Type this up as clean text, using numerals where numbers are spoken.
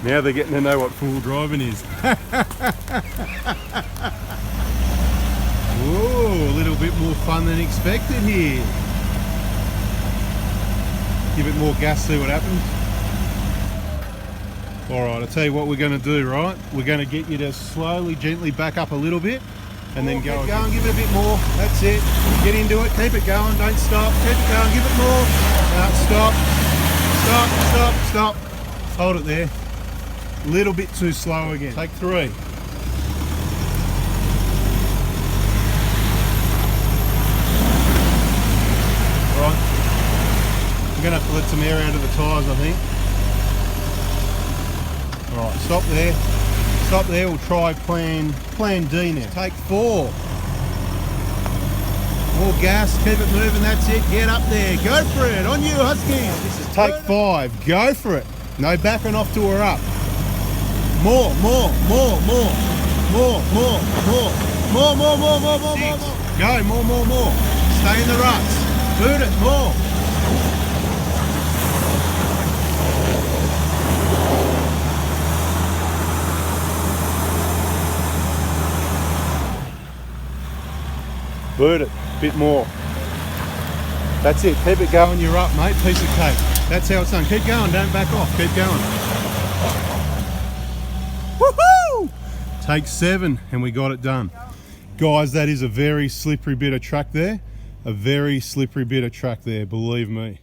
Now they're getting to know what full driving is. Whoa, a little bit more fun than expected here. Give it more gas, see what happens. Alright, I'll tell you what we're going to do, right? We're going to get you to slowly, gently back up a little bit and then go. Keep going, give it a bit more. That's it. Get into it, keep it going, don't stop. Keep it going, give it more. Stop. Stop, stop, stop. Hold it there. A little bit too slow again. Take 3. Right. We're going to have to let some air out of the tyres, I think. Alright, stop there. Stop there, we'll try plan D now. Take 4. More gas, keep it moving, that's it. Get up there, go for it, on you Huskies. This is take 5, go for it. No backing off till we're up. More. 6. Go, more. Stay in the ruts. Boot it, more. Boot it, bit more. That's it, keep it going, you're up mate, piece of cake. That's how it's done, keep going, don't back off, keep going. Woohoo! Take 7 and we got it done. Guys, that is a very slippery bit of track there. A very slippery bit of track there, believe me.